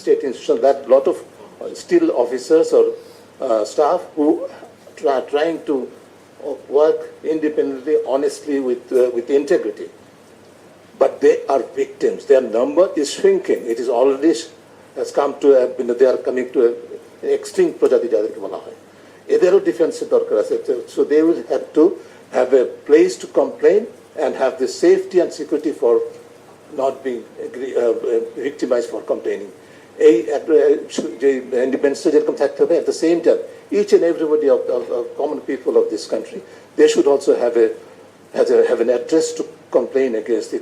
state institutions, that lot of still officers or staff who are trying to work independently, honestly, with integrity. But they are victims. Their number is shrinking. It is already has come to they are coming to an extinct প্রজাতি যাদেরকে বলা হয় এদেরও ডিফেন্সের দরকার আছে so they will have to have a place to complain and have the safety and security for not being victimized for complaining এই যে ইন্ডিপেন্ডেন্সটা যেরকম থাকতে হবে at the same time each and everybody of common people of this country they should also have an address to complain against the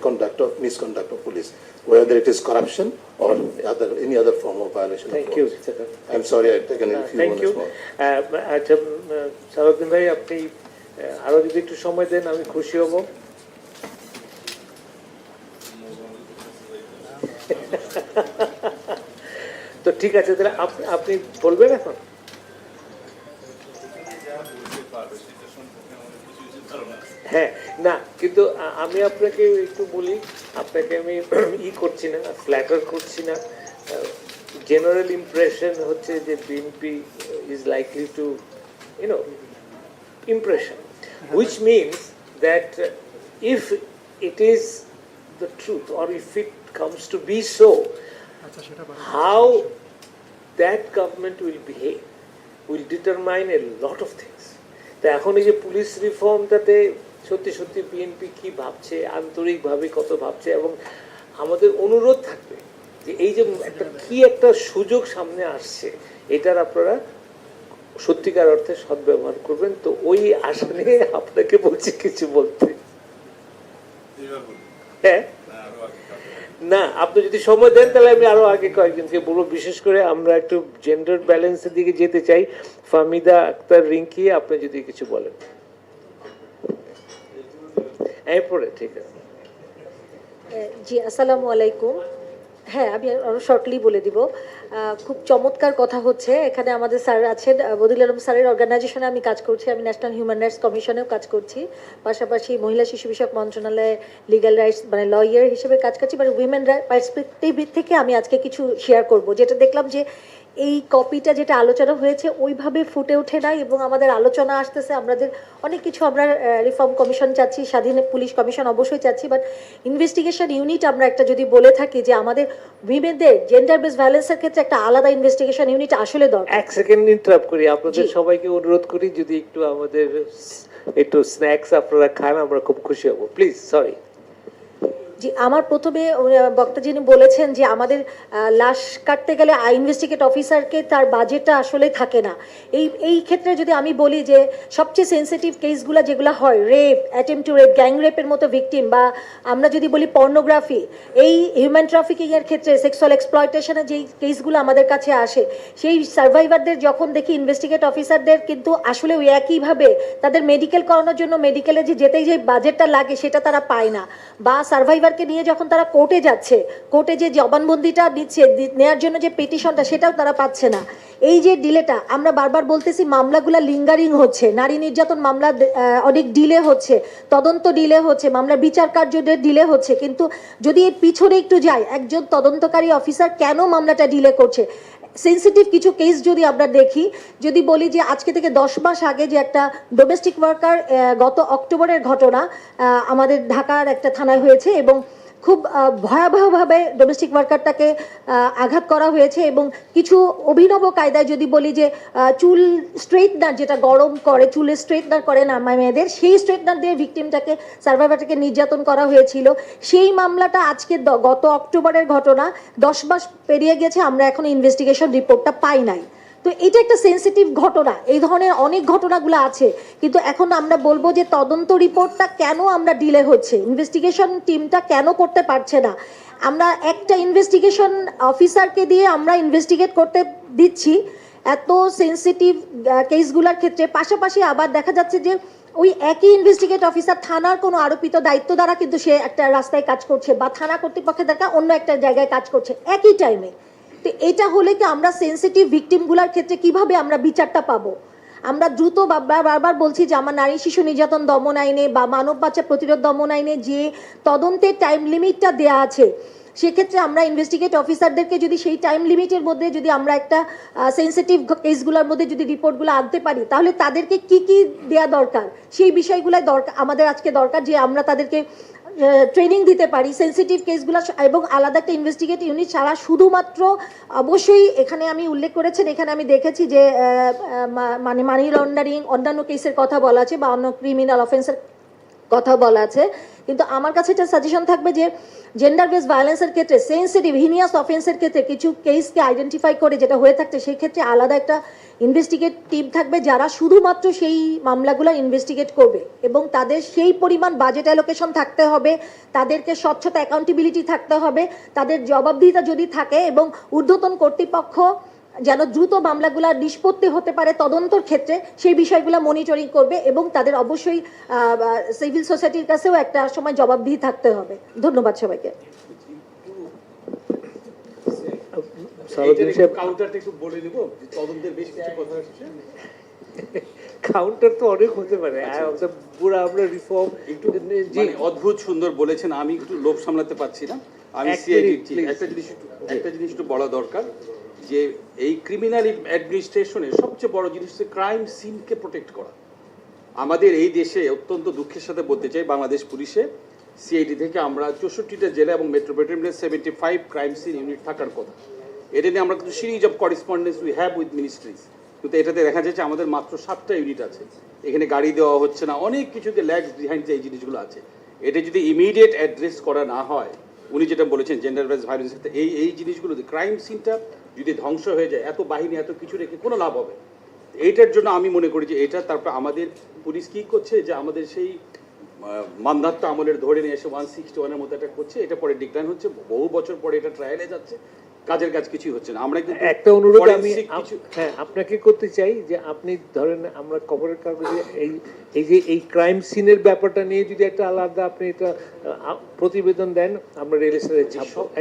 misconduct of police, whether it is corruption or any other form of violation. Thank you. I'm sorry I've taken a few Thank you. আচ্ছা সারাউদ্দিন ভাই আপনি আরো যদি একটু সময় দেন আমি খুশি হব। তো ঠিক আছে তাহলে আপনি বলবেন এখন। হ্যাঁ না কিন্তু আমি আপনাকে একটু বলি আপনাকে আমি করছি না ফ্ল্যাটার করছি না জেনারেল ইমপ্রেশন হচ্ছে যে BNP is likely to impression which means that if it is the truth or if it comes to be so how that government will behave will determine a lot of things তা এখন এই যে police রিফর্মটাতে সত্যি সত্যি BNP কি ভাবছে আন্তরিকভাবে কত ভাবছে এবং আমাদের অনুরোধ থাকবে যে এই যে একটা সুযোগ সামনে আসছে এটার আপনারা সত্যিকার অর্থে সদ্ব্যবহার করবেন তো ওই আশা নিয়ে আপনাকে বলছি কিছু বলতে হ্যাঁ না আপনি যদি সময় দেন তাহলে আমি আরো আগে কয়েকজনকে বলবো বিশেষ করে আমরা একটু জেন্ডার ব্যালেন্সের দিকে যেতে চাই ফাহমিদা আক্তার রিঙ্কি আপনি যদি কিছু বলেন এরপরে ঠিক আছে জি আসসালামু আলাইকুম হ্যাঁ আমি আরো শর্টলি বলে দিব খুব চমৎকার কথা হচ্ছে এখানে আমাদের স্যার আছেন বদিউল আলম স্যারের অর্গানাইজেশনে আমি কাজ করছি আমি ন্যাশনাল হিউম্যান রাইটস কমিশনেও কাজ করছি পাশাপাশি মহিলা শিশু বিষয়ক মন্ত্রণালয়ে লিগ্যাল রাইটস মানে লয়ার হিসেবে কাজ করছি মানে উইমেন পার্সপেক্টিভ থেকে আমি আজকে কিছু শেয়ার করব যেটা দেখলাম যে এই কপিটা যেটা আলোচনা হয়েছে ওইভাবে ফুটে ওঠে নাই এবং আমাদের আলোচনা আসতেছে আমাদের অনেক কিছু আমরা রিফর্ম কমিশন চাচ্ছি স্বাধীন পুলিশ কমিশন অবশ্যই চাচ্ছি বাট ইনভেস্টিগেশন ইউনিট আমরা একটা যদি বলে থাকি যে আমাদের উইমেনদের জেন্ডার বেস ভায়োলেন্সের ক্ষেত্রে একটা আলাদা ইনভেস্টিগেশন ইউনিট আসলে দরকার এক সেকেন্ড ইন্টারাপ্ট করি আপনাদের সবাইকে অনুরোধ করি যদি একটু আমাদের একটু স্ন্যাক্স আপনারা খান আমরা খুব খুশি হব প্লিজ সরি জি আমার প্রথমে বক্তা যিনি বলেছেন যে আমাদের লাশ কাটতে গেলে ইনভেস্টিগেট অফিসারকে তার বাজেটটা আসলে থাকে না এই ক্ষেত্রে যদি আমি বলি যে সবচেয়ে সেন্সিটিভ কেসগুলো যেগুলো হয় rape attempt to rape gang রেপের মতো ভিকটিম বা আমরা যদি বলি পর্নোগ্রাফি এই হিউম্যান ট্রাফিকিংয়ের ক্ষেত্রে সেক্সুয়াল এক্সপ্লয়টেশনের যেই কেসগুলো আমাদের কাছে আসে সেই সার্ভাইভারদের যখন দেখি ইনভেস্টিগেট অফিসারদের কিন্তু আসলে ওই একইভাবে তাদের মেডিকেল করানোর জন্য মেডিকেলে যেতেই যে বাজেটটা লাগে সেটা তারা পায় না বা সার্ভাইভারকে নিয়ে যখন তারা কোর্টে যাচ্ছে কোর্টে যে জবানবন্দিটা দিচ্ছে নেওয়ার জন্য যে পিটিশনটা সেটাও তারা পাচ্ছে না এই যে ডিলেটা আমরা বারবার বলতেছি মামলাগুলো লিঙ্গারিং হচ্ছে নারী নির্যাতন মামলা অনেক ডিলে হচ্ছে তদন্ত ডিলে হচ্ছে মামলার বিচার কার্যদের ডিলে হচ্ছে কিন্তু যদি এর পিছনে একটু যায় একজন তদন্তকারী অফিসার কেন মামলাটা ডিলে করছে সেন্সিটিভ কিছু কেস যদি আমরা দেখি যদি বলি যে আজকে থেকে 10 মাস আগে যে একটা ডোমেস্টিক ওয়ার্কার গত অক্টোবরের ঘটনা আমাদের ঢাকার একটা থানায় হয়েছে এবং খুব ভয়াবহভাবে ডোমেস্টিক ওয়ার্কারটাকে আঘাত করা হয়েছে এবং কিছু অভিনব কায়দায় যদি বলি যে চুল স্ট্রেটনার যেটা গরম করে চুলে স্ট্রেটনার করে না মেয়েদের সেই স্ট্রেটনার দিয়ে ভিকটিমটাকে সার্ভাইভারটাকে নির্যাতন করা হয়েছিল সেই মামলাটা আজকে গত অক্টোবরের ঘটনা 10 মাস পেরিয়ে গেছে আমরা এখনো ইনভেস্টিগেশন রিপোর্টটা পাই নাই তো এটা একটা সেন্সিটিভ ঘটনা এই ধরনের অনেক ঘটনাগুলো আছে কিন্তু এখন আমরা বলবো যে তদন্ত রিপোর্টটা কেন আমরা ডিলে হচ্ছে ইনভেস্টিগেশন টিমটা কেন করতে পারছে না আমরা একটা ইনভেস্টিগেশন অফিসারকে দিয়ে আমরা ইনভেস্টিগেট করতে দিচ্ছি এত সেন্সিটিভ কেসগুলোর ক্ষেত্রে পাশাপাশি আবার দেখা যাচ্ছে যে ওই একই ইনভেস্টিগেট অফিসার থানার কোনো আরোপিত দায়িত্ব দ্বারা কিন্তু সে একটা রাস্তায় কাজ করছে বা থানা কর্তৃপক্ষের দ্বারা অন্য একটা জায়গায় কাজ করছে একই টাইমে তো এটা হলে কি আমরা সেন্সিটিভ ভিকটিমগুলোর ক্ষেত্রে কিভাবে আমরা বিচারটা পাবো আমরা দ্রুত বারবার বলছি যে আমার নারী শিশু নির্যাতন দমন আইনে বা মানব পাচার প্রতিরোধ দমন আইনে যে তদন্তের টাইম লিমিটটা দেয়া আছে সেক্ষেত্রে আমরা ইনভেস্টিগেট অফিসারদেরকে যদি সেই টাইম লিমিটের মধ্যে যদি আমরা একটা সেন্সিটিভ কেসগুলোর মধ্যে যদি রিপোর্টগুলো আনতে পারি, তাহলে তাদেরকে কি কি দেওয়া দরকার সেই বিষয়গুলো দরকার আমাদের আজকে দরকার, যে আমরা তাদেরকে ট্রেনিং দিতে পারি সেন্সিটিভ কেসগুলো, এবং আলাদা একটা ইনভেস্টিগেট ইউনিট ছাড়া শুধুমাত্র অবশ্যই এখানে আমি উল্লেখ করেছেন, এখানে আমি দেখেছি যে মানে মানি লন্ডারিং অন্যান্য কেসের কথা বলা আছে বা অন্য ক্রিমিনাল অফেন্সের কথা বলা আছে, কিন্তু আমার কাছে একটা সাজেশন থাকবে যে জেন্ডার বেস ভায়োলেন্সের ক্ষেত্রে সেন্সিটিভ হিনিয়াস অফেন্সের ক্ষেত্রে কিছু কেসকে আইডেন্টিফাই করে যেটা হয়ে থাকছে, সেই ক্ষেত্রে আলাদা একটা ইনভেস্টিগেট টিম থাকবে যারা শুধুমাত্র সেই মামলাগুলো ইনভেস্টিগেট করবে, এবং তাদের সেই পরিমাণ বাজেট অ্যালোকেশন থাকতে হবে, তাদেরকে স্বচ্ছতা অ্যাকাউন্টেবিলিটি থাকতে হবে, তাদের জবাবদিহিতা যদি থাকে, এবং ঊর্ধ্বতন কর্তৃপক্ষ যেন দ্রুত মামলাগুলো নিষ্পত্তি হতে পারে তদন্তর ক্ষেত্রে সেই বিষয়গুলো মনিটরিং করবে, এবং তাদের অবশ্যই সিভিল সোসাইটির কাছেও একটা সময় জবাবদিহি থাকতে হবে। ধন্যবাদ সবাইকে। সালাউদ্দিন সাহেব, কাউন্টারটা একটু বলে দিব, তদন্তের বেশ কিছু কথা আসছে। কাউন্টার তো অনেক হতে পারে, পুরো আমরা রিফর্ম মানে অদ্ভুত সুন্দর বলেছেন, আমি একটু লোভ সামলাতে পারছি না। আমি এক সিআইডি মিনিট, please. একটা জিনিস একটু বলা দরকার, যে এই ক্রিমিনাল অ্যাডমিনিস্ট্রেশনের সবচেয়ে বড় জিনিস হচ্ছে ক্রাইম সিনকে প্রোটেক্ট করা। আমাদের এই দেশে অত্যন্ত দুঃখের সাথে বলতে চাই, বাংলাদেশ পুলিশে সিআইডি থেকে আমরা 64টা জেলা এবং মেট্রোপলিটনে 75 ক্রাইম সিন ইউনিট থাকার কথা। এটা নিয়ে আমরা কিন্তু series of correspondence we have with ministries, কিন্তু এটাতে দেখা যাচ্ছে আমাদের মাত্র 7টা ইউনিট আছে, এখানে গাড়ি দেওয়া হচ্ছে না, অনেক কিছুতে ল্যাগস বিহাইন্ড যে এই জিনিসগুলো আছে। এটা যদি ইমিডিয়েট অ্যাড্রেস করা না হয়, উনি যেটা বলেছেন জেন্ডার বেস ভায়োলেন্স, এই জিনিসগুলো ক্রাইম সিনটা যদি ধ্বংস হয়ে যায়, এত বাহিনী এত কিছু রেখে কোনো লাভ হবে। এইটার জন্য আমি মনে করি যে এটা, তারপর আমাদের পুলিশ কী করছে, যে আমাদের সেই মান্ধাত্ম আমলের ধরে নিয়ে এসে 161-এর মতো এটা করছে, এটা পরে ডিক্লাইন হচ্ছে, বহু বছর পরে এটা ট্রায়ালে যাচ্ছে, কাজের কাজ কিছুই হচ্ছে না। আমরা কিন্তু একটা অনুরোধ আমি কিছু হ্যাঁ আপনাকে করতে চাই, যে আপনি ধরেন আমরা খবরের কাগজে এই ক্রাইম সিনের ব্যাপারটা নিয়ে যদি একটা আলাদা আপনি এটা প্রতিবেদন দেন, আমরা রেলের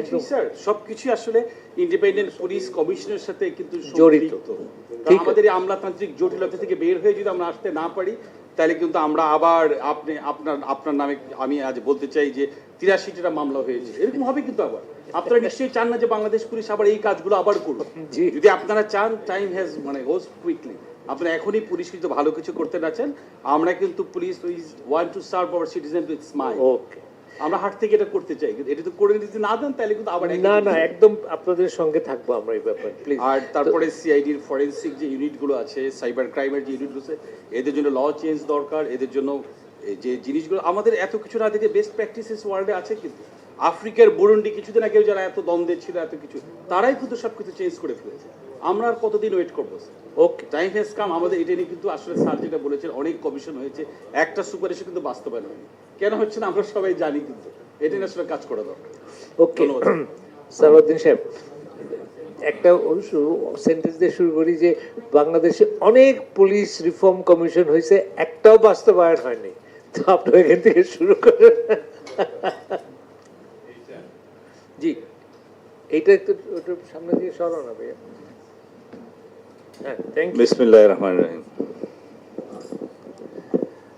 একদম স্যার সবকিছু আসলে ইন্ডিপেন্ডেন্ট পুলিশ কমিশনের সাথে কিন্তু জড়িত। কারণ আমাদের এই আমলাতান্ত্রিক জটিলতা থেকে বের হয়ে যদি আমরা আসতে না পারি, তাহলে কিন্তু আমরা আবার আপনার নামে আমি আজ বলতে চাই যে 83টা মামলা হয়েছে, এরকম হবে কিন্তু আবার। আপনারা নিশ্চয়ই চান না যে বাংলাদেশ পুলিশ আবার এই কাজগুলো আবার করুক। যদি আপনারা চান, টাইম হ্যাজ গোজ কুইকলি, আপনারা এখনই পুলিশ কিন্তু ভালো কিছু করতে না চান, আমরা কিন্তু police we want to serve our citizen with smile. Okay, আমরা হাট থেকে এটা করতে চাই, কিন্তু এটা তো করে যদি না দেন তাহলে কিন্তু আবার না একদম আপনাদের সঙ্গে থাকবো আমরা এই ব্যাপারে, প্লিজ। আর তারপরে সিআইডির ফরেন্সিক যে ইউনিটগুলো আছে, সাইবার ক্রাইমের যে ইউনিটগুলো আছে, এদের জন্য ল চেঞ্জ দরকার, এদের জন্য যে জিনিসগুলো আমাদের এত কিছু না দেখে বেস্ট প্র্যাকটিসেস ওয়ার্ল্ডে আছে, কিন্তু আফ্রিকার বুরুন্ডি কিছুদিন আগে যারা এত দ্বন্দ্বে ছিল, এত কিছু, তারাই কিন্তু সব কিছু চেঞ্জ করে ফেলেছে। আমরা আর কতদিন ওয়েট করবো? ওকে, টাইম হ্যাজ কাম। আমাদের এটা নিয়ে কিন্তু আসলে স্যার যেটা বলেছেন, অনেক কমিশন হয়েছে, একটা সুপারিশও কিন্তু বাস্তবায়ন হয়নি। কেন হচ্ছে না আমরা সবাই জানি, কিন্তু এটা নিয়ে আসলে কাজ করা দরকার। ওকে সালাউদ্দিন সাহেব, একটা সেন্টেন্স দিয়ে শুরু করি, যে বাংলাদেশে অনেক পুলিশ রিফর্ম কমিশন হয়েছে, একটাও বাস্তবায়ন হয়নি, তো আপনার এখান থেকে শুরু করেন। জি, এইটা একটু সামনে দিয়ে সরানো ভাইয়া। হ্যাঁ, থ্যাংক ইউ। বিসমিল্লাহির রহমানির রহিম।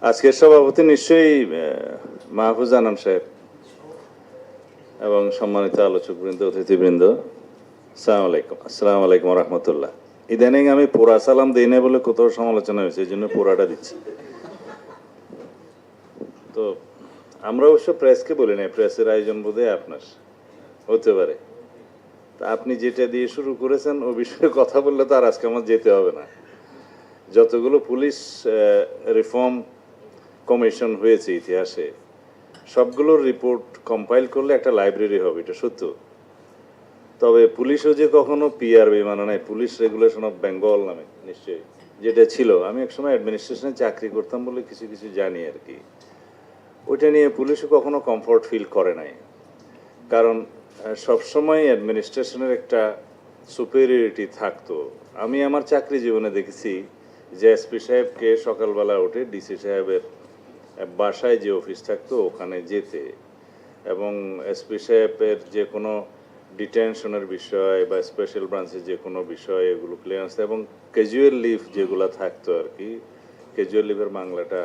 আজকের সভাপতি নিশ্চয়ই মাহফুজ আনাম সাহেব এবং সম্মানিত আলোচকবৃন্দ, অতিথিবৃন্দ, আসসালামু আলাইকুম রহমতুল্লাহ। ইদানিং আমি পুরা সালাম দিই না বলে কোথাও সমালোচনা হয়েছে, এই জন্য পুরাটা দিচ্ছি। তো আমরা অবশ্য প্রেসকে বলি না, প্রেসের আয়োজন বোধহয় আপনার হতে পারে। তা আপনি যেটা দিয়ে শুরু করেছেন ও বিষয়ে কথা বললে তো আর আজকে আমার যেতে হবে না। যতগুলো পুলিশ রিফর্ম কমিশন হয়েছে ইতিহাসে, সবগুলোর রিপোর্ট কম্পাইল করলে একটা লাইব্রেরি হবে, এটা সত্য। তবে পুলিশও যে কখনো পিআরবি মানে নাই, পুলিশ রেগুলেশন অফ বেঙ্গল নামে নিশ্চয়ই যেটা ছিল, আমি একসময় অ্যাডমিনিস্ট্রেশনে চাকরি করতাম বলে কিছু কিছু জানি আর কি, ওইটা নিয়ে পুলিশও কখনো কমফোর্ট ফিল করে নাই। কারণ সবসময় অ্যাডমিনিস্ট্রেশনের একটা সুপেরিয়রিটি থাকতো। আমি আমার চাকরি জীবনে দেখেছি যে এসপি সাহেবকে সকালবেলা উঠে ডিসি সাহেবের বাসায় যে অফিস থাকতো ওখানে যেতে, এবং এসপি সাহেবের যে কোনো ডিটেনশনের বিষয় বা স্পেশাল ব্রাঞ্চের যে কোনো বিষয় এগুলো ক্লিয়ারেন্স, এবং ক্যাজুয়াল লিভ যেগুলো থাকতো আর কি, ক্যাজুয়াল লিভের বাংলাটা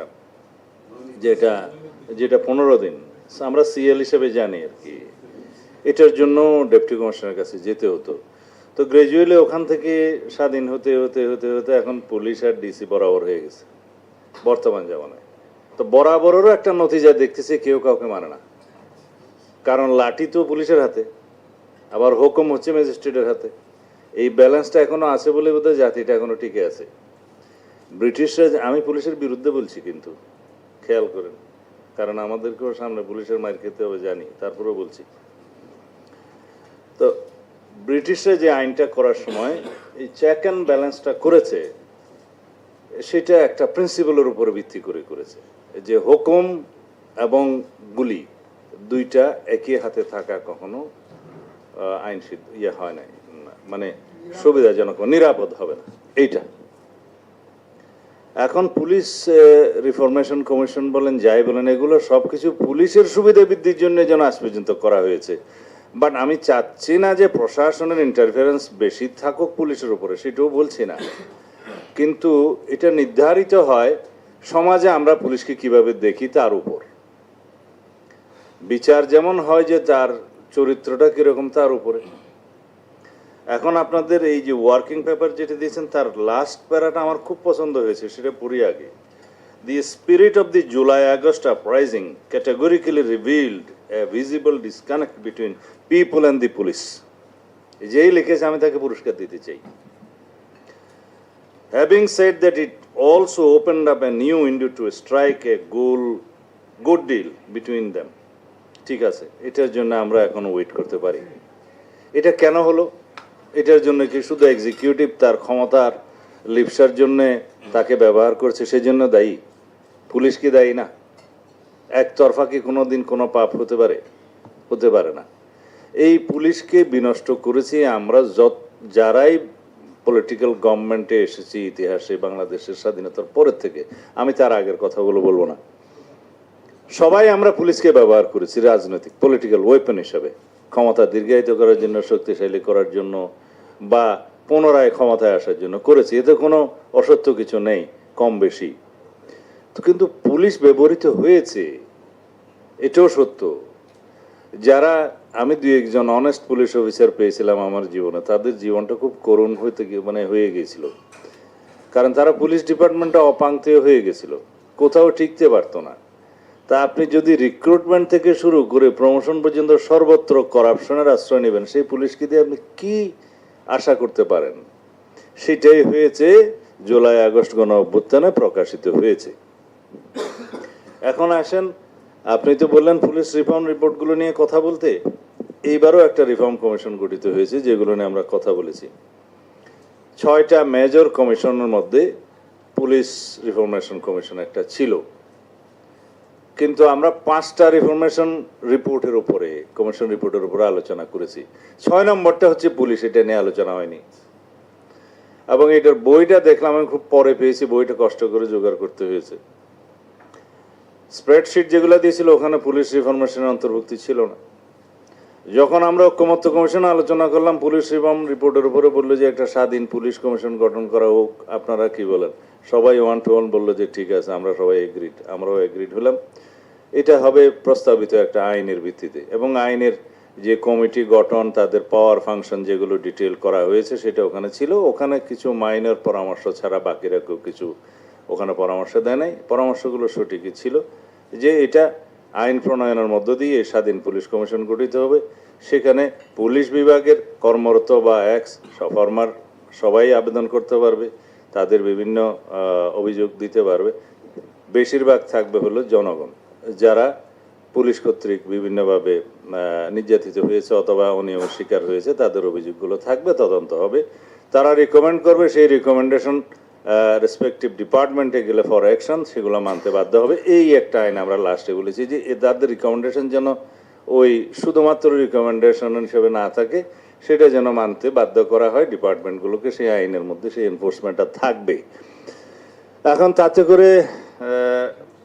যেটা 15 দিন আমরা সিএল হিসেবে জানি আর কি, এটার জন্য ডেপুটি কমিশনারের কাছে যেতে হতো। তো গ্রাজুয়ালি ওখান থেকে স্বাধীন হতে হতে হতে হতে এখন পুলিশ আর ডিসি বরাবর হয়ে গেছে বর্তমান জামানায়। তো বরাবরেরও একটা নতিজা দেখতেছি, কেউ কাউকে মানে না, কারণ লাঠি তো পুলিশের হাতে, আবার হুকুম হচ্ছে ম্যাজিস্ট্রেটের হাতে। এই ব্যালেন্সটা এখনো আছে বলে বোধহয় জাতিটা এখনো টিকে আছে। ব্রিটিশরা, আমি পুলিশের বিরুদ্ধে বলছি কিন্তু খেয়াল করেন, কারণ আমাদেরকেও সামনে পুলিশের মার খেতে হবে জানি, তারপরেও বলছি। তো ব্রিটিশরা যে আইনটা করার সময় এই চেক অ্যান্ড ব্যালেন্সটা করেছে, সেটা একটা প্রিন্সিপালের উপরে ভিত্তি করে করেছে, যে হুকুম এবং গুলি দুইটা একই হাতে থাকা কখনো আইন সিদ্ধ হয় না, মানে সুবিধাজনক নিরাপদ হবে না এইটা। এখন পুলিশ রিফরমেশন কমিশন বলেন, যাই বলেন, এগুলো সবকিছু পুলিশের সুবিধা বৃদ্ধির জন্য যেন আজ পর্যন্ত করা হয়েছে। বাট আমি চাচ্ছি না যে প্রশাসনের ইন্টারফারেন্স বেশি থাকুক পুলিশের উপরে, সেটাও বলছি না, কিন্তু এটা নির্ধারিত হয় সমাজে আমরা পুলিশকে কিভাবে দেখি তার উপর। বিচার যেমন হয় যে তার চরিত্রটা কিরকম তার উপরে। এখন আপনাদের এই যে ওয়ার্কিং পেপার যেটা দিয়েছেন, তার লাস্ট প্যারাটা আমার খুব পছন্দ হয়েছে, সেটা পড়ি আগে। The spirit of the July-August uprising categorically revealed a visible disconnect between people and the police. যেই লিখেছে আমি তাকে পুরস্কার দিতে চাই। Having said that, it also opened up a new window to strike a good deal between them. ঠিক আছে, এটার জন্য আমরা এখন ওয়েট করতে পারি। এটা কেন হলো? এটার জন্য কি শুধু এক্সিকিউটিভ তার ক্ষমতার লিপসার জন্য তাকে ব্যবহার করছে সেজন্য দায়ী? পুলিশ কি দায়ী না? একতরফা কি কোনো দিন কোনো পাপ হতে পারে? হতে পারে না। এই পুলিশকে বিনষ্ট করেছি আমরা যারাই পলিটিক্যাল গভর্নমেন্টে এসেছি ইতিহাসে, বাংলাদেশের স্বাধীনতার পরের থেকে। আমি তার আগের কথাগুলো বলবো না। সবাই আমরা পুলিশকে ব্যবহার করেছি রাজনৈতিক পলিটিক্যাল ওয়েপন হিসাবে, ক্ষমতা দীর্ঘায়িত করার জন্য, শক্তিশালী করার জন্য, বা পুনরায় ক্ষমতায় আসার জন্য করেছি। এতে কোনো অসত্য কিছু নেই, কম বেশি। তো কিন্তু পুলিশ ব্যবহৃত হয়েছে, এটাও সত্য। যারা, আমি দুই একজন অনেস্ট পুলিশ অফিসার পেয়েছিলাম আমার জীবনে, তাদের জীবনটা খুব করুণ হয়ে গিয়েছিল, কারণ তারা পুলিশ ডিপার্টমেন্টটা অপাংক্তেয় হয়ে গেছিল, কোথাও টিকতে পারতো না। তা আপনি যদি রিক্রুটমেন্ট থেকে শুরু করে প্রমোশন পর্যন্ত সর্বত্র করাপশনের আশ্রয় নেবেন, সেই পুলিশকে দিয়ে আপনি কি আশা করতে পারেন? সেটাই হয়েছে জুলাই আগস্ট গণ অভ্যুত্থানে প্রকাশিত হয়েছে। এখন আসেন, আপনি তো বললেন পুলিশ রিফর্ম রিপোর্টগুলো নিয়ে কথা বলতে। এইবারও একটা রিফর্ম কমিশন গঠিত হয়েছে, যেগুলো নিয়ে আমরা কথা বলেছি। 6টা মেজর কমিশনের মধ্যে পুলিশ রিফরমেশন কমিশন একটা ছিল, কিন্তু আমরা 5টা রিফরমেশন রিপোর্টের উপরে, কমিশন রিপোর্টের উপরে আলোচনা করেছি। 6 নম্বরটা হচ্ছে পুলিশ, এটা নিয়ে আলোচনা হয়নি। এবং এটার বইটা দেখলাম, আমি খুব পরে পেয়েছি, বইটা কষ্ট করে জোগাড় করতে হয়েছে। স্প্রেডশিট যেগুলো দিয়েছিল ওখানে পুলিশ রিফরমেশনের অন্তর্ভুক্তি ছিল না। যখন আমরা ঐক্যমত্য কমিশনে আলোচনা করলাম পুলিশ রিফর্ম রিপোর্টের উপরে, বললো যে একটা স্বাধীন পুলিশ কমিশন গঠন করা হোক, আপনারা কি বলেন? সবাই 1 to 1 বললো যে ঠিক আছে, আমরা সবাই এগ্রিড। আমরাও এগ্রিড হলাম। এটা হবে প্রস্তাবিত একটা আইনের ভিত্তিতে, এবং আইনের যে কমিটি গঠন, তাদের পাওয়ার ফাংশন যেগুলো ডিটেল করা হয়েছে সেটা ওখানে ছিল। ওখানে কিছু মাইনর পরামর্শ ছাড়া বাকিরা কেউ কিছু ওখানে পরামর্শ দেয় নাই। পরামর্শগুলো সঠিকই ছিল যে এটা আইন প্রণয়নের মধ্য দিয়ে স্বাধীন পুলিশ কমিশন গঠিত হবে। সেখানে পুলিশ বিভাগের কর্মরত বা এক্স ফর্মার সবাই আবেদন করতে পারবে, তাদের বিভিন্ন অভিযোগ দিতে পারবে। বেশিরভাগ থাকবে হলো জনগণ, যারা পুলিশ কর্তৃক বিভিন্নভাবে নির্যাতিত হয়েছে অথবা অনিয়মের শিকার হয়েছে, তাদের অভিযোগগুলো থাকবে, তদন্ত হবে, তারা রিকমেন্ড করবে। সেই রিকমেন্ডেশন রেসপেক্টিভ ডিপার্টমেন্টে গেলে ফর অ্যাকশন সেগুলো মানতে বাধ্য হবে। এই একটা আইন আমরা লাস্টে বলেছি যে তাদের রিকমেন্ডেশন যেন ওই শুধুমাত্র রিকমেন্ডেশন হিসেবে না থাকে, সেটা যেন মানতে বাধ্য করা হয় ডিপার্টমেন্টগুলোকে। সেই আইনের মধ্যে সেই এনফোর্সমেন্টটা থাকবে। এখন তাতে করে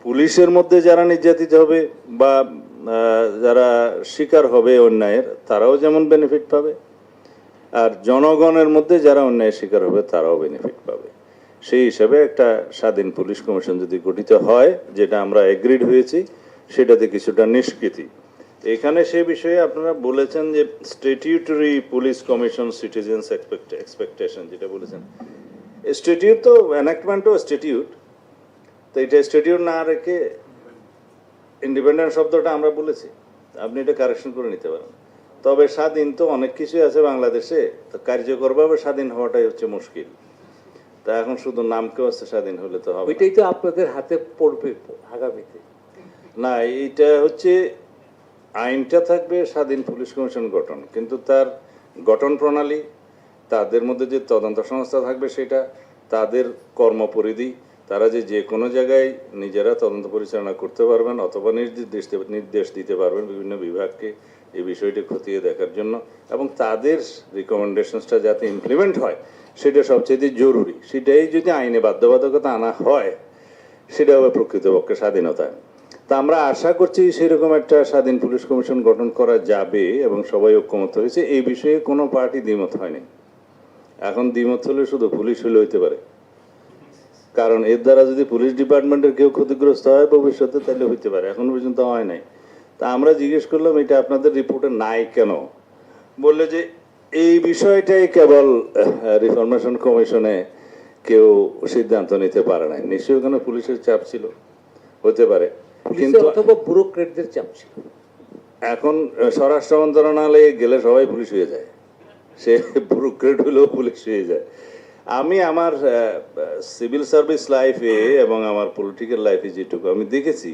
পুলিশের মধ্যে যারা নির্যাতিত হবে বা যারা শিকার হবে অন্যায়ের, তারাও যেমন বেনিফিট পাবে, আর জনগণের মধ্যে যারা অন্যায়ের শিকার হবে তারাও বেনিফিট পাবে। সেই হিসাবে একটা স্বাধীন পুলিশ কমিশন যদি গঠিত হয়, যেটা আমরা এগ্রিড হয়েছি, সেটাতে কিছুটা নিষ্কৃতি এখানে সে বিষয়ে আপনারা বলেছেন যে statutory police commission citizens expectation যেটা বলেছেন, স্ট্যাটিউট তো এনাক্টমেন্টও স্ট্যাটিউট, তো এটা স্ট্যাটিউট না রেখে ইন্ডিপেন্ডেন্ট শব্দটা আমরা বলেছি, আপনি এটা কারেকশন করে নিতে পারেন। তবে স্বাধীন তো অনেক কিছুই আছে বাংলাদেশে, তো কার্যকরভাবে স্বাধীন হওয়াটাই হচ্ছে মুশকিল। তা এখন শুধু নামকেও আছে স্বাধীন হলে তো হবে না। ওইটাই তো আপনাদের হাতে পড়বে আগামীতে। না, এইটা হচ্ছে আইনটা থাকবে স্বাধীন পুলিশ কমিশন গঠন, কিন্তু তার গঠন প্রণালী, তাদের মধ্যে যে তদন্ত সংস্থা থাকবে সেটা, তাদের কর্মপরিধি, তারা যে যে কোনো জায়গায় নিজেরা তদন্ত পরিচালনা করতে পারবেন অথবা নির্দেশ দিতে পারবেন বিভিন্ন বিভাগকে এই বিষয়টি খতিয়ে দেখার জন্য, এবং তাদের রিকমেন্ডেশনসটা যাতে ইমপ্লিমেন্ট হয় সেটা সবচেয়ে জরুরি। সেটাই যদি আইনে বাধ্যবাধকতা আনা হয় সেটা হবে প্রকৃতপক্ষে স্বাধীনতা। তা আমরা আশা করছি সেরকম একটা স্বাধীন পুলিশ কমিশন গঠন করা যাবে এবং সবাই ঐক্যমত হয়েছে। এই বিষয়ে কোনো পার্টি দ্বিমত হয়নি। এখন দ্বিমত হলে শুধু পুলিশ হলে হইতে পারে, কারণ এর দ্বারা যদি পুলিশ ডিপার্টমেন্টের কেউ ক্ষতিগ্রস্ত হয় ভবিষ্যতে তাহলে হইতে পারে, এখন পর্যন্ত হয় নাই। তা আমরা জিজ্ঞেস করলাম এটা আপনাদের রিপোর্টে নাই কেন, বললে যে এই বিষয়টাই কেবল রিফরমেশন কমিশনে কেউ সিদ্ধান্ত নিতে পারে নাই। নিশ্চয়ই ওখানে পুলিশের চাপ ছিল, হতে পারে, কিন্তু অথবা ব্যুরোক্রেটদের চাপ ছিল। এখন স্বরাষ্ট্র মন্ত্রণালয়ে গেলে সবাই পুলিশ হয়ে যায়, সে ব্যুরোক্রেট হলেও পুলিশ হয়ে যায়। আমি আমার সিভিল সার্ভিস লাইফে এবং আমার পলিটিক্যাল লাইফে যেটুকু আমি দেখেছি,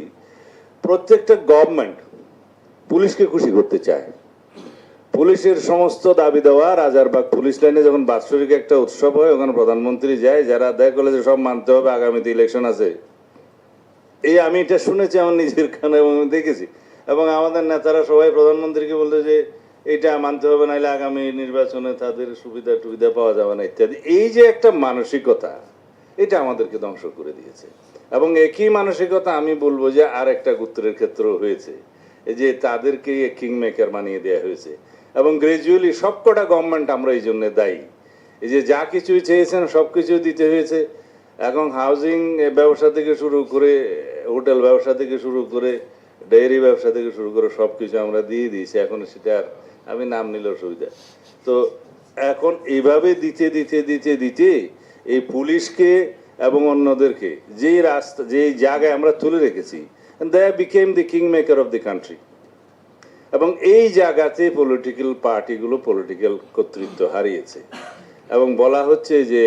প্রত্যেকটা গভর্নমেন্ট পুলিশকে খুশি করতে চায়। পুলিশের সমস্ত দাবি দেওয়া, রাজারবাগ পুলিশ লাইনে যখন বাৎসরিক একটা উৎসব হয় ওখানে প্রধানমন্ত্রী যায়, যারা আদায় করলে যে সব মানতে হবে, আগামীতে ইলেকশন আছে, এই আমি এটা শুনেছি আমার নিজের কানে এবং আমি দেখেছি। এবং আমাদের নেতারা সবাই প্রধানমন্ত্রীকে বলতে যে এটা মানতে হবে, নাহলে আগামী নির্বাচনে তাদের সুবিধা টুবিধা পাওয়া যাবে না ইত্যাদি। এই যে একটা মানসিকতা, এটা আমাদেরকে ধ্বংস করে দিয়েছে। এবং একই মানসিকতা আমি বলবো যে আর একটা গোত্রের ক্ষেত্রেও হয়েছে, এই যে তাদেরকে কিং মেকার বানিয়ে দেওয়া হয়েছে। এবং গ্রাজুয়ালি সবকটা গভর্নমেন্ট আমরা এই জন্য দায়ী। এই যে যা কিছুই চেয়েছেন সব কিছু দিতে হয়েছে। এখন হাউজিং ব্যবসা থেকে শুরু করে, হোটেল ব্যবসা থেকে শুরু করে, ডেয়ারি ব্যবসা থেকে শুরু করে সব কিছু আমরা দিয়ে দিয়েছি। এখন সেটা আর আমি নাম নিলেও সুবিধা। তো এখন এইভাবে দিতে দিতে দিতে দিতে এই পুলিশকে এবং অন্যদেরকে যেই রাস্তা, যেই জায়গায় আমরা তুলে রেখেছি, they became the king maker of the country. এবং এই জায়গাতে পলিটিক্যাল পার্টিগুলো পলিটিক্যাল কর্তৃত্ব হারিয়েছে। এবং বলা হচ্ছে যে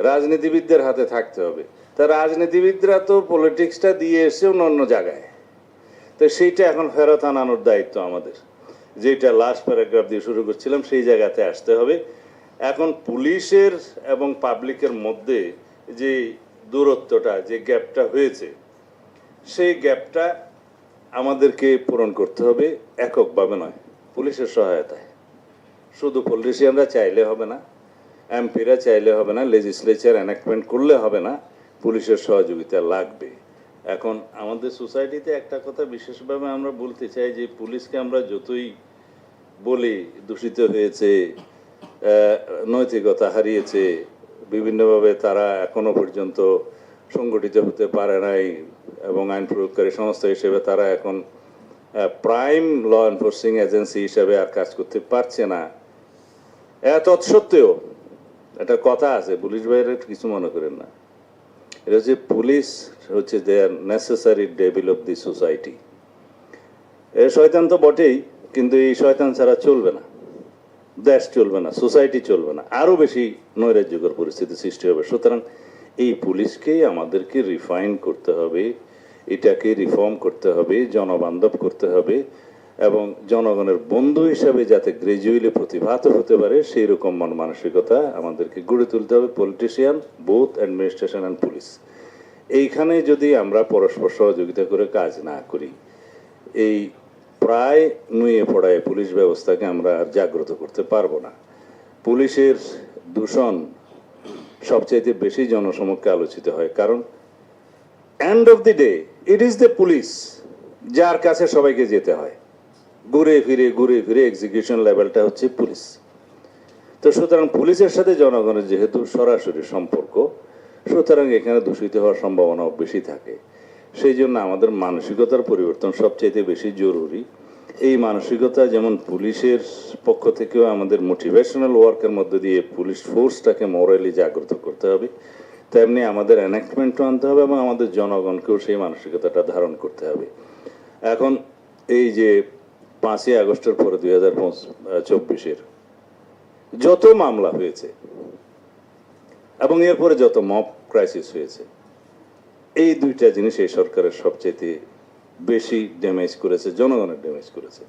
রাজনীতিবিদদের হাতে থাকতে হবে। তা রাজনীতিবিদরা তো পলিটিক্সটা দিয়ে এসে অন্য জায়গায়, তো সেইটা এখন ফেরত আনানোর দায়িত্ব আমাদের। যেটা লাস্ট প্যারাগ্রাফ দিয়ে শুরু করছিলাম, সেই জায়গাতে আসতে হবে। এখন পুলিশের এবং পাবলিকের মধ্যে যে দূরত্বটা, যে গ্যাপটা হয়েছে, সেই গ্যাপটা আমাদেরকে পূরণ করতে হবে এককভাবে নয়, পুলিশের সহায়তায়। শুধু পলিটিশিয়ানরা চাইলে হবে না, এমপিরা চাইলে হবে না, লেজিসলেচার এনাক্টমেন্ট করলে হবে না, পুলিশের সহযোগিতা লাগবে। এখন আমাদের সোসাইটিতে একটা কথা বিশেষভাবে আমরা বলতে চাই যে পুলিশকে আমরা যতই বলি দূষিত হয়েছে, নৈতিকতা হারিয়েছে, বিভিন্নভাবে তারা এখনো পর্যন্ত সংগঠিত হতে পারে নাই, এবং আইন প্রয়োগকারী সংস্থা হিসেবে তারা এখন প্রাইম ল এনফোর্সিং এজেন্সি হিসেবে আর কাজ করতে পারছে না। তৎসত্ত্বেও একটা কথা আছে, পুলিশ ভাইয়ের কিছু মনে করেন না, এটা হচ্ছে পুলিশ হচ্ছে they are necessary devil of the society. এ শয়তান তো বটেই, কিন্তু এই শয়তান ছাড়া চলবে না, দেশ চলবে না, সোসাইটি চলবে না, আরও বেশি নৈরাজ্যকর পরিস্থিতি সৃষ্টি হবে। সুতরাং এই পুলিশকেই আমাদেরকে রিফাইন করতে হবে, এটাকে রিফর্ম করতে হবে, জনবান্ধব করতে হবে, এবং জনগণের বন্ধু হিসাবে যাতে গ্রাজুয়ালি প্রতিভাত হতে পারে সেই রকম মন মানসিকতা আমাদেরকে গড়ে তুলতে হবে, politician, both administration and police. এইখানে যদি আমরা পরস্পর সহযোগিতা করে কাজ না করি, এই প্রায় নুয়ে পড়ায় পুলিশ ব্যবস্থাকে আমরা আর জাগ্রত করতে পারবো না। পুলিশের দূষণ সবচাইতে বেশি জনসমক্ষে আলোচিত হয়, কারণ end of the day it is the police যার কাছে সবাইকে যেতে হয়, ঘুরে ফিরে এক্সিকিউশন লেভেলটা হচ্ছে পুলিশ। তো সুতরাং পুলিশের সাথে জনগণের যেহেতু সরাসরি সম্পর্ক, সুতরাং এখানে দূষিত হওয়ার সম্ভাবনাও বেশি থাকে। সেই জন্য আমাদের মানসিকতার পরিবর্তন সবচাইতে বেশি জরুরি। এই মানসিকতা যেমন পুলিশের পক্ষ থেকেও আমাদের মোটিভেশনাল ওয়ার্কের মধ্যে দিয়ে পুলিশ ফোর্সটাকে মোরালি জাগ্রত করতে হবে, তেমনি আমাদের এনাক্টমেন্টও আনতে হবে এবং আমাদের জনগণকেও সেই মানসিকতাটা ধারণ করতে হবে। এখন এই যে 5ই আগস্টের পরে 2024-এর যত মামলা হয়েছে এবং এরপরে যত মব ক্রাইসিস হয়েছে, এই দুইটা জিনিস এই সরকারের সবচেয়ে বেশি ড্যামেজ করেছে, জনগণের ড্যামেজ করেছে।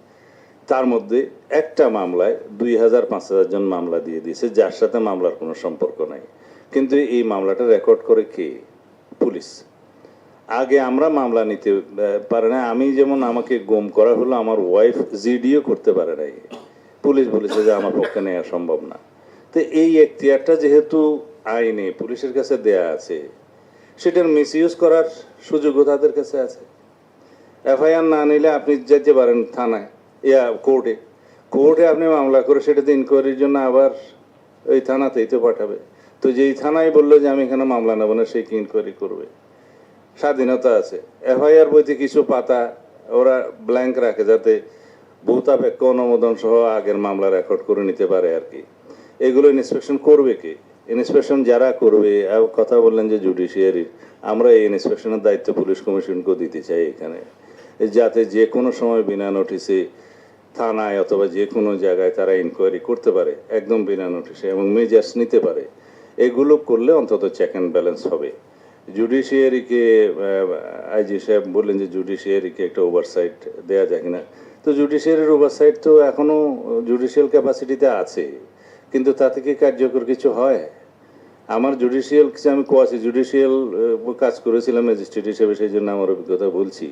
তার মধ্যে একটা মামলায় 2000-5000 জন মামলা দিয়ে দিয়েছে, যার সাথে মামলার কোনো সম্পর্ক নাই, কিন্তু এই মামলাটা রেকর্ড করে কে? পুলিশ। আগে আমরা মামলা নিতে পারে না, আমি যেমন আমাকে গুম করা হলো, আমার ওয়াইফ জিডিও করতে পারে নাই, পুলিশ বলেছে যে আমার পক্ষে নেওয়া সম্ভব না। তো এই এখতিয়ারটা যেহেতু আইনে পুলিশের কাছে দেয়া আছে, সেটার মিসইউজ করার সুযোগও তাদের কাছে আছে। এফআইআর না নিলে আপনি যেতে পারেন থানায়, কোর্টে, কোর্টে আপনি মামলা করে সেটাতে ইনকোয়ারির জন্য আবার ওই থানাতেই তো পাঠাবে। তো যেই থানায় বললো যে আমি এখানে মামলা নেব না, সেই কি ইনকোয়ারি করবে? স্বাধীনতা আছে। এফআইআর বইতে কিছু পাতা ওরা ব্ল্যাঙ্ক রাখে, যাতে ভূতাপেক্ষ অনুমোদন সহ আগের মামলা রেকর্ড করে নিতে পারে আর কি। এগুলো ইন্সপেকশন করবে কে? ইন্সপেকশন যারা করবে, কথা বললেন যে জুডিশিয়ারির, আমরা এই ইন্সপেকশনের দায়িত্ব পুলিশ কমিশনকেও দিতে চাই এখানে, যাতে যে কোনো সময় বিনা নোটিসে থানায় অথবা যে কোনো জায়গায় তারা ইনকোয়ারি করতে পারে একদম বিনা নোটিসে এবং মেজার্স নিতে পারে। এগুলো করলে অন্তত চেক অ্যান্ড ব্যালেন্স হবে। জুডিশিয়ারিকে আইজি সাহেব বললেন যে জুডিশিয়ারিকে একটা ওভারসাইট দেওয়া যায় কিনা। তো জুডিশিয়ারির ওভারসাইট তো এখনও জুডিশিয়াল ক্যাপাসিটিতে আছে, কিন্তু তাতে কি কার্যকর কিছু হয়? আমার জুডিশিয়াল কিছু আমি কোয়াছি জুডিশিয়াল কাজ করেছিলাম ম্যাজিস্ট্রেট হিসেবে, সেই জন্য আমার অভিজ্ঞতা বলছি,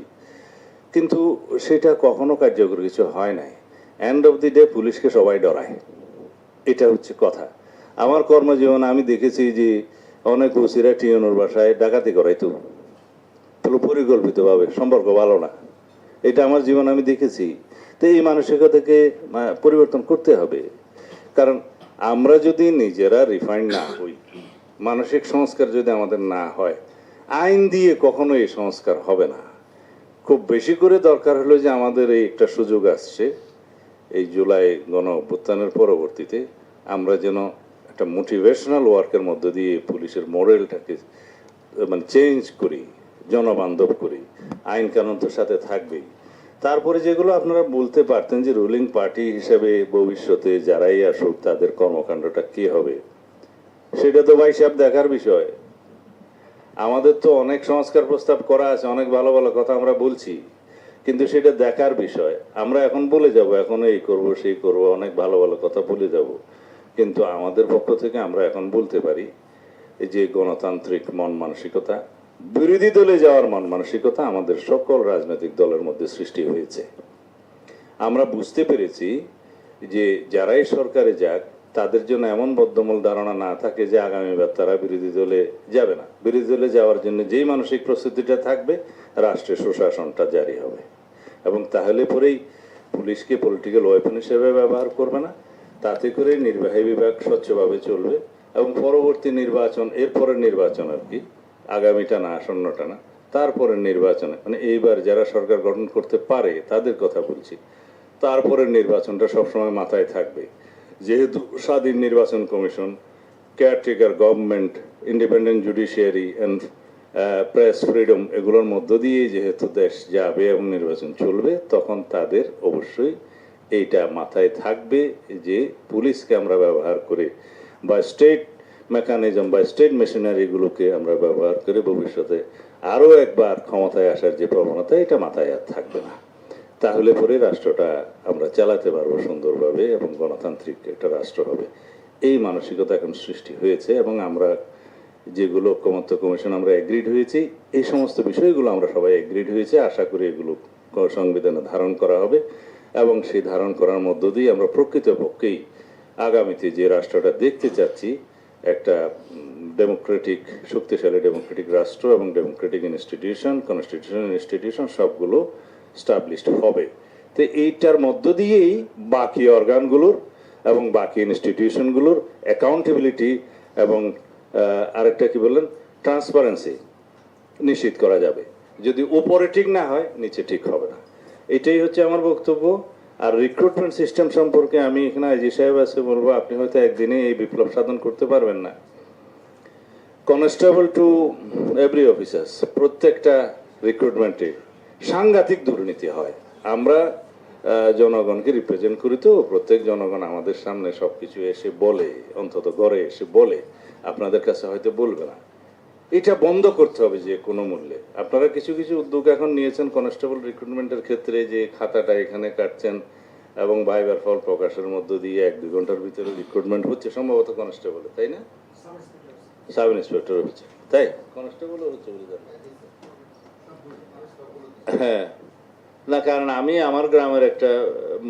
কিন্তু সেটা কখনো কার্যকর কিছু হয় নাই। এন্ড অফ দি ডে পুলিশকে সবাই ডরায়, এটা হচ্ছে কথা। আমার কর্মজীবন আমি দেখেছি যে অনেক ওসিরা টিএনওর বাসায় ডাকাতি করাইতো পরিকল্পিতভাবে, সম্পর্ক ভালো না, এটা আমার জীবন আমি দেখেছি। তো এই মানসিকতাকে পরিবর্তন করতে হবে, কারণ আমরা যদি নিজেরা রিফাইন্ড না হই, মানসিক সংস্কার যদি আমাদের না হয়, আইন দিয়ে কখনো এই সংস্কার হবে না। খুব বেশি করে দরকার হলো যে আমাদের এই একটা সুযোগ আসছে এই জুলাই গণ অভ্যুত্থানের পরবর্তীতে, আমরা যেন একটা মোটিভেশনাল ওয়ার্কের মধ্য দিয়ে পুলিশের মডেলটাকে মানে চেঞ্জ করি, জনবান্ধব করি। আইন কানুন তো সাথে থাকবেই। তারপরে যেগুলো আপনারা বলতে পারতেন যে রুলিং পার্টি হিসেবে ভবিষ্যতে যারাই আসুক তাদের কর্মকাণ্ডটা কি হবে, সেটা তো ভাই সাহেব দেখার বিষয়। আমাদের তো অনেক সংস্কার প্রস্তাব করা আছে, অনেক ভালো ভালো কথা আমরা বলছি, কিন্তু সেটা দেখার বিষয়। আমরা এখন বলে যাব, এখন এই করব সেই করব, অনেক ভালো ভালো কথা বলে যাব, কিন্তু আমাদের পক্ষ থেকে আমরা এখন বলতে পারি যে গণতান্ত্রিক মন মানসিকতা, বিরোধী দলে যাওয়ার মন মানসিকতা আমাদের সকল রাজনৈতিক দলের মধ্যে সৃষ্টি হয়েছে। আমরা বুঝতে পেরেছি যে যারাই সরকারে যাক তাদের জন্য এমন বদ্ধমূল ধারণা না থাকে যে আগামীবার তারা বিরোধী দলে যাবে না। বিরোধী দলে যাওয়ার জন্য যেই মানসিক প্রস্তুতিটা থাকবে, রাষ্ট্রের সুশাসনটা জারি হবে, এবং তাহলে পরেই পুলিশকে পলিটিক্যাল ওয়েপন হিসেবে ব্যবহার করবে না। তাতে করে নির্বাহী বিভাগ স্বচ্ছভাবে চলবে এবং পরবর্তী নির্বাচন, এরপরের নির্বাচন আর কি, আগামীটা না আসন্নটা না, তারপরের নির্বাচনে, মানে এইবার যারা সরকার গঠন করতে পারে তাদের কথা বলছি, তারপরের নির্বাচনটা সবসময় মাথায় থাকবে। যেহেতু স্বাধীন নির্বাচন commission, caretaker government, independent judiciary and press freedom, এগুলোর মধ্য দিয়ে যেহেতু দেশ যাবে এবং নির্বাচন চলবে, তখন তাদের অবশ্যই এইটা মাথায় থাকবে যে পুলিশকে আমরা ব্যবহার করে বা স্টেট মেকানিজম বা স্টেট মেশিনারিগুলোকে আমরা ব্যবহার করে ভবিষ্যতে আরও একবার ক্ষমতায় আসার যে প্রবণতা, এটা মাথায় আর থাকবে না। তাহলে পরে রাষ্ট্রটা আমরা চালাতে পারবো সুন্দরভাবে এবং গণতান্ত্রিক একটা রাষ্ট্র হবে। এই মানসিকতা এখন সৃষ্টি হয়েছে এবং আমরা যেগুলো ঐকমত্য কমিশন আমরা এগ্রিড হয়েছি, এই সমস্ত বিষয়গুলো আমরা সবাই এগ্রিড হয়েছে। আশা করি এগুলো সংবিধানে ধারণ করা হবে এবং সেই ধারণ করার মধ্য দিয়ে আমরা প্রকৃতপক্ষেই আগামীতে যে রাষ্ট্রটা দেখতে চাচ্ছি, একটা ডেমোক্রেটিক, শক্তিশালী ডেমোক্রেটিক রাষ্ট্র এবং ডেমোক্রেটিক ইনস্টিটিউশন, কনস্টিটিউশনাল ইনস্টিটিউশন সবগুলো স্টাবলিশড হবে। তো এইটার মধ্য দিয়েই বাকি অর্গানগুলোর এবং বাকি ইনস্টিটিউশনগুলোর অ্যাকাউন্টেবিলিটি এবং আরেকটা কি বললেন, ট্রান্সপারেন্সি নিশ্চিত করা যাবে। যদি উপরে ঠিক না হয় নিচে ঠিক হবে না। এটাই হচ্ছে আমার বক্তব্য। আর রিক্রুটমেন্ট সিস্টেম সম্পর্কে আমি এখানে আইজি সাহেব আছে বলবো, আপনি হয়তো একদিনে এই বিপ্লব সাধন করতে পারবেন না। কনস্টেবল টু এভরি অফিসার্স, প্রত্যেকটা রিক্রুটমেন্টে সাংঘাতিক দুর্নীতি হয়। আমরা জনগণকে রিপ্রেজেন্ট করি, তো প্রত্যেক জনগণ আমাদের সামনে সবকিছু এসে বলে, অন্তত ঘরে এসে বলে, আপনাদের কাছে হয়তো বলবে না। এটা বন্ধ করতে হবে যে কোনো মূল্যে। আপনারা কিছু কিছু উদ্যোগ এখন নিয়েছেন কনস্টেবল রিক্রুটমেন্টের ক্ষেত্রে, যে খাতাটা এখানে কাটছেন এবং ভাইবার ফল প্রকাশের মধ্য দিয়ে 1-2 ঘন্টার ভিতরে রিক্রুটমেন্ট হচ্ছে সম্ভবত কনস্টেবল, তাই না? সাব ইন্সপেক্টর হচ্ছে, তাই কনস্টেবলও হচ্ছে বলে জানি। হ্যাঁ, না কারণ আমি আমার গ্রামের একটা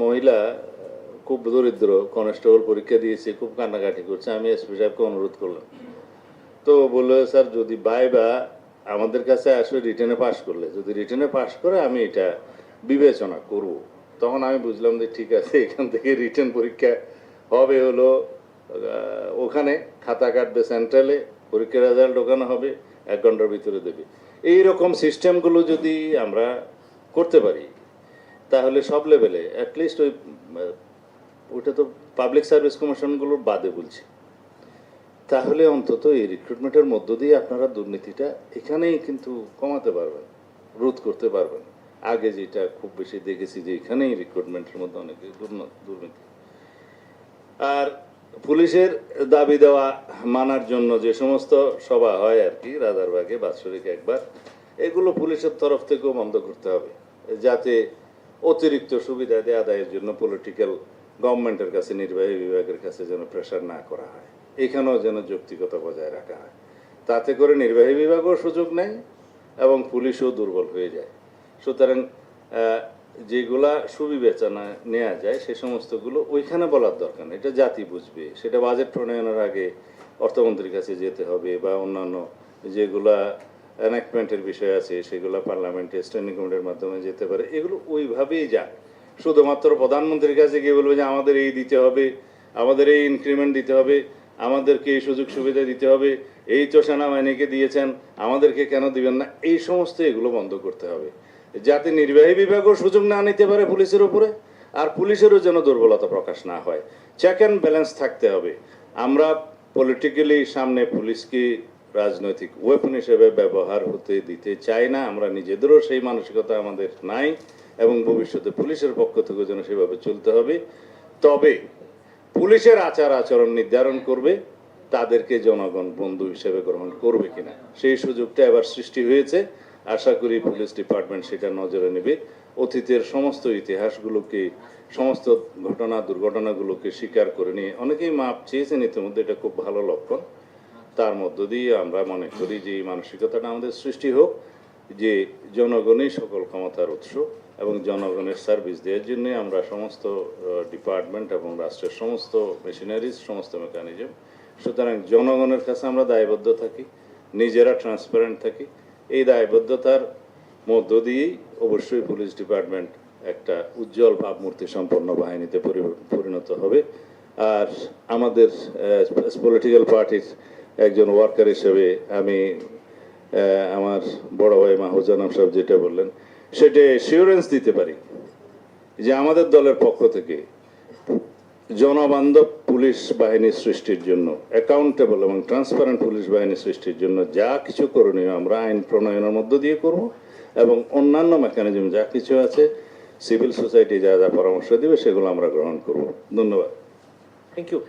মহিলা খুব দরিদ্র, কনস্টেবল পরীক্ষা দিয়েছে, খুব কান্নাকাটি করছে। আমি এসপি সাহেবকে অনুরোধ করলাম, তো বললো স্যার যদি ভাইবা আমাদের কাছে আসলে রিটেনে পাশ করলে, যদি রিটেনে পাশ করে আমি এটা বিবেচনা করব। তখন আমি বুঝলাম যে ঠিক আছে, এখান থেকে রিটেন পরীক্ষা হবে হলো ওখানে, খাতা কাটবে সেন্ট্রালে, পরীক্ষার রেজাল্ট ওখানে হবে, 1 ঘন্টার ভিতরে দেবে। এইরকম সিস্টেমগুলো যদি আমরা করতে পারি তাহলে সব লেভেলে অ্যাটলিস্ট ওইটা তো পাবলিক সার্ভিস কমিশনগুলোর বাদে বলছি, তাহলে অন্তত এই রিক্রুটমেন্টের মধ্য দিয়ে আপনারা দুর্নীতিটা এখানেই কিন্তু কমাতে পারবেন, রোধ করতে পারবেন। আগে যেটা খুব বেশি দেখেছি যে এখানেই রিক্রুটমেন্টের মধ্যে অনেক দুর্নীতি। আর পুলিশের দাবি দেওয়া মানার জন্য যে সমস্ত সভা হয় আর কি রাজারবাগে বাৎসরিক একবার, এগুলো পুলিশের তরফ থেকেও বন্ধ করতে হবে, যাতে অতিরিক্ত সুবিধা আদায়ের জন্য পলিটিক্যাল গভর্নমেন্টের কাছে, নির্বাহী বিভাগের কাছে যেন প্রেশার না করা হয়, এখানেও যেন যৌক্তিকতা বজায় রাখা হয়। তাতে করে নির্বাহী বিভাগও সুযোগ নেয় এবং পুলিশও দুর্বল হয়ে যায়। সুতরাং যেগুলা সুবিবেচনা নেওয়া যায় সে সমস্তগুলো ওইখানে বলার দরকার নেই, এটা জাতি বুঝবে। সেটা বাজেট প্রণয়নের আগে অর্থমন্ত্রীর কাছে যেতে হবে, বা অন্যান্য যেগুলা এনাক্টমেন্টের বিষয় আছে সেগুলো পার্লামেন্টে স্ট্যান্ডিং কমিটির মাধ্যমে যেতে পারে। এগুলো ওইভাবেই যায়। শুধুমাত্র প্রধানমন্ত্রীর কাছে গিয়ে বলবে যে আমাদের এই দিতে হবে, আমাদের এই ইনক্রিমেন্ট দিতে হবে, আমাদেরকে এই সুযোগ সুবিধা দিতে হবে, এই তো সেনাবাহিনীকে দিয়েছেন, আমাদেরকে কেন দিবেন না, এই সমস্ত এগুলো বন্ধ করতে হবে, যাতে নির্বাহী বিভাগও সুযোগ না নিতে পারে পুলিশের উপরে, আর পুলিশেরও যেন দুর্বলতা প্রকাশ না হয়। চেক অ্যান্ড ব্যালেন্স থাকতে হবে। আমরা পলিটিক্যালি সামনে পুলিশকে রাজনৈতিক ওয়েপন হিসেবে ব্যবহার হতে দিতে চাই না। আমরা নিজেদেরও সেই মানসিকতা আমাদের নাই, এবং ভবিষ্যতে পুলিশের পক্ষ থেকে যেন সেভাবে চলতে হবে। তবে পুলিশের আচার আচরণ নির্ধারণ করবে তাদেরকে জনগণ বন্ধু হিসেবে গ্রহণ করবে কিনা, সেই সুযোগটা এবার সৃষ্টি হয়েছে। আশা করি পুলিশ ডিপার্টমেন্ট সেটা নজরে নেবে। অতীতের সমস্ত ইতিহাসগুলোকে, সমস্ত ঘটনা দুর্ঘটনাগুলোকে স্বীকার করে নিয়ে অনেকেই মাপ চেয়েছেন ইতিমধ্যে, এটা খুব ভালো লক্ষণ। তার মধ্য দিয়ে আমরা মনে করি যে এই মানসিকতাটা আমাদের সৃষ্টি হোক যে জনগণই সকল ক্ষমতার উৎস, এবং জনগণের সার্ভিস দেওয়ার জন্য আমরা সমস্ত ডিপার্টমেন্ট এবং রাষ্ট্রের সমস্ত মেশিনারিজ, সমস্ত মেকানিজম, সুতরাং জনগণের কাছে আমরা দায়বদ্ধ থাকি, নিজেরা ট্রান্সপারেন্ট থাকি। এই দায়বদ্ধতার মধ্য দিয়েই অবশ্যই পুলিশ ডিপার্টমেন্ট একটা উজ্জ্বল ভাবমূর্তি সম্পন্ন বাহিনীতে পরিণত হবে। আর আমাদের পলিটিক্যাল পার্টির একজন ওয়ার্কার হিসেবে আমি আমার বড় ভাই মাহবুজানাম সাহেব যেটা বললেন সেটা অ্যাসিওরেন্স দিতে পারি যে আমাদের দলের পক্ষ থেকে জনবান্ধব পুলিশ বাহিনী সৃষ্টির জন্য, অ্যাকাউন্টেবল এবং ট্রান্সপারেন্ট পুলিশ বাহিনী সৃষ্টির জন্য যা কিছু করণীয় আমরা আইন প্রণয়নের মধ্য দিয়ে করব, এবং অন্যান্য মেকানিজম যা কিছু আছে, সিভিল সোসাইটি যা যা পরামর্শ দিবে সেগুলো আমরা গ্রহণ করব। ধন্যবাদ। Thank you.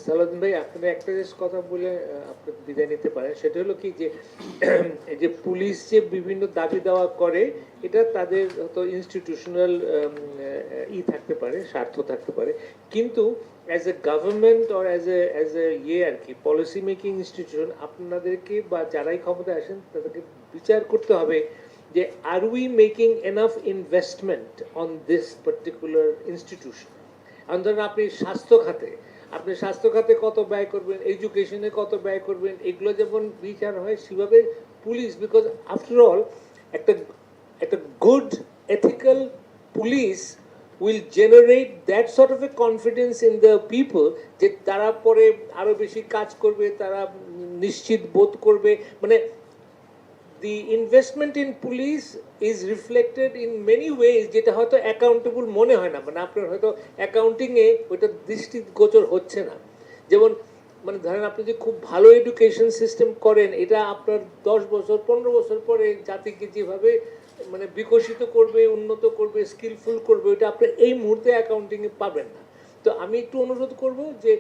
সালাউদ্দিন ভাই, আপনি একটা জিনিস কথা বলে আপনি বিদায় নিতে পারেন, সেটা হলো কি যে এই যে পুলিশ যে বিভিন্ন দাবি দেওয়া করে, এটা তাদের হয়তো ইনস্টিটিউশনাল থাকতে পারে, স্বার্থ থাকতে পারে, কিন্তু as a government or as a আর কি পলিসি মেকিং ইনস্টিটিউশন, আপনাদেরকে বা যারাই ক্ষমতায় আসেন তাদেরকে বিচার করতে হবে যে are we making enough investment on this particular institution. ধরেন আপনি স্বাস্থ্য খাতে কত ব্যয় করবেন, এডুকেশনে কত ব্যয় করবেন, এগুলো যেমন বিচার হয় সেভাবে পুলিশ, বিকজ আফটার অল একটা good ethical police will generate that sort of A confidence in the people, যে তারা পরে আরো বেশি কাজ করবে, তারা নিশ্চিত বোধ করবে। মানে the investment in police is reflected in many ways যেটা হয়তো অ্যাকাউন্টেবল মনে হয় না, মানে আপনার হয়তো অ্যাকাউন্টিংয়ে ওইটা দৃষ্টিগোচর হচ্ছে না। যেমন মানে ধরেন আপনি যে খুব ভালো এডুকেশন সিস্টেম করেন, এটা আপনার 10 বছর 15 বছর পরে জাতিকে যেভাবে মানে বিকশিত করবে, উন্নত করবে, স্কিলফুল করবে, ওইটা আপনি এই মুহূর্তে অ্যাকাউন্টিংয়ে পাবেন না। তো আমি একটু অনুরোধ করব যে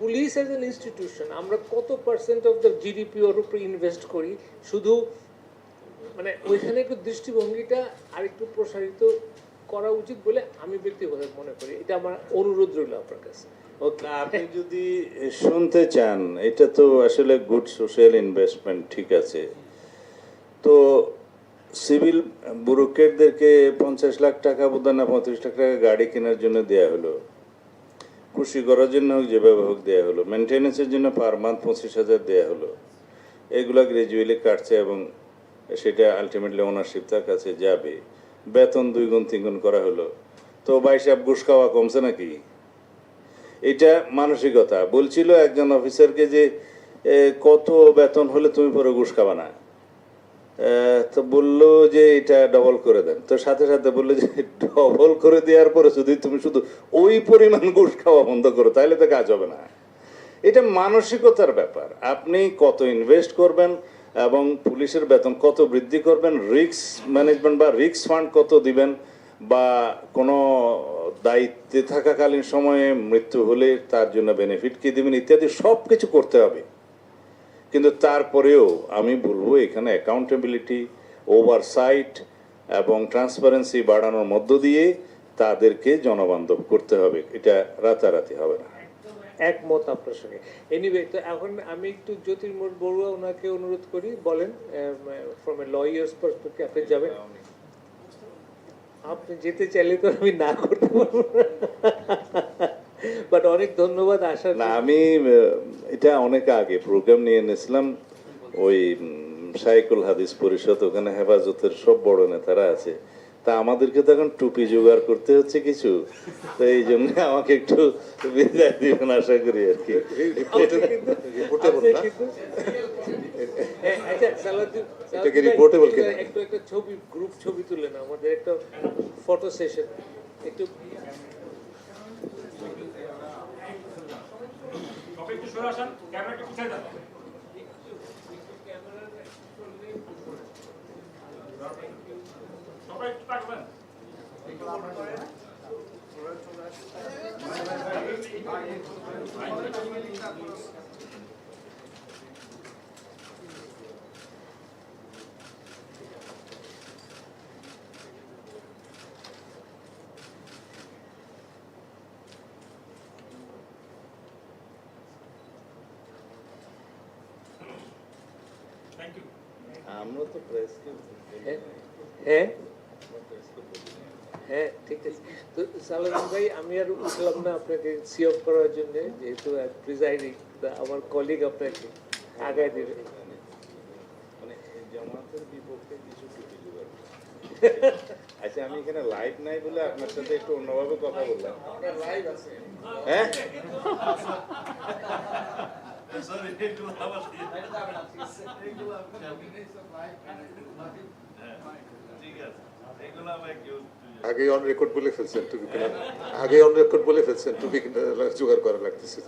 পুলিশ অ্যাজ অ্যান ইনস্টিটিউশন আমরা কত পার্সেন্ট অফ দ্য জিডিপি ওর উপরে ইনভেস্ট করি, শুধু মানে ওইখানে একটু দৃষ্টিভঙ্গিটা আরেকটু প্রসারিত করা উচিত বলে আমি ব্যক্তিগত মনে করি। এটা আমার অনুরোধ রইল আপনার কাছে। না, আপনি যদি শুনতে চান, এটা তো আসলে গুড সোশ্যাল ইনভেস্টমেন্ট, ঠিক আছে। তো সিভিল ব্যুরোক্রেটদেরকে 50 লাখ টাকা বোধহয় না 35 লাখ টাকা গাড়ি কেনার জন্য দেয়া হলো, খুশি করার জন্য হোক যেভাবে হোক দেওয়া হলো, মেনটেন্যান্সের জন্য পার মান্থ 25,000 দেওয়া হলো। এগুলা গ্রাজুয়ালি কাটছে এবং সেটা আলটিমেটলি ওনারশিপ তার কাছে যাবে। বেতন 2 গুণ 3 গুণ করা হলো, তো ভাই সাহেব ঘুষ খাওয়া কমছে নাকি? এটা মানসিকতা। বলছিল একজন অফিসারকে যে কত বেতন হলে তুমি পরে ঘুষ খাবা না, তো বললো যে এটা ডবল করে দেন। তো সাথে সাথে বললো যে ডবল করে দেওয়ার পরে যদি তুমি শুধু ওই পরিমাণ ঘুষ খাওয়া বন্ধ করো তাহলে তো কাজ হবে না। এটা মানসিকতার ব্যাপার। আপনি কত ইনভেস্ট করবেন এবং পুলিশের বেতন কত বৃদ্ধি করবেন, রিস্ক ম্যানেজমেন্ট বা রিস্ক ফান্ড কত দিবেন, বা কোনো দায়িত্বে থাকাকালীন সময়ে মৃত্যু হলে তার জন্য বেনিফিট কি দিবেন ইত্যাদি সব কিছু করতে হবে। কিন্তু তারপরেও আমি বলবো এখানে অ্যাকাউন্টেবিলিটি, ওভারসাইট এবং ট্রান্সপারেন্সি বাড়ানোর মধ্য দিয়ে তাদেরকে জনবান্ধব করতে হবে। এটা রাতারাতি হবে না। একমত আপনার সঙ্গে। এনিওয়ে, তো এখন আমি একটু জ্যোতির্ময় বড়ুয়া ওনাকে অনুরোধ করি, বলেন ফ্রম এ লয়ার্স পার্সপেক্টিভ আপনি যাবেন। আপনি যেতে চাইলে তো আমি না করতে পারবো না, বাট অনেক ধন্যবাদ আসার। না, আমি এটা অনেক আগে প্রোগ্রাম নিয়ে নিয়েছিলাম ওই শাইকুল হাদিস পরিষদ, ওখানে হেফাজতের সব বড় নেতারা আছে। তা আমাদেরকে তো এখন টুপি জোগাড় করতে হচ্ছে কিছু, তো এই জন্য আমাকে একটু বিদায় দিবেন আশা করি আর কি। একটু একটা ছবি, গ্রুপ ছবি তুলে না আমাদের, একটা ফটো সেশন একটু। আমরা তো প্রেসকে হ্যাঁ হ্যাঁ, ঠিক আছে। তো সালাম ভাই, আমি আর উঠলাম না আপনাকে সি অফ করার জন্য, যেহেতু প্রিজাইডিং, আমার কলিগ আপনাকে আগায় দেবে। মানে জামাতের বিপক্ষে কিছু টুপি জোগাড়। আচ্ছা, আমি এখানে লাইভ নাই বলে আপনার সাথে একটু অন্যভাবে কথা বললাম। লাইভ আছে, হ্যাঁ? আগে অন রেকর্ড বলে ফেলছেন টুপি কেনা, আগে অন রেকর্ড বলে ফেলছেন টুপি জোগাড় করা লাগতেছে।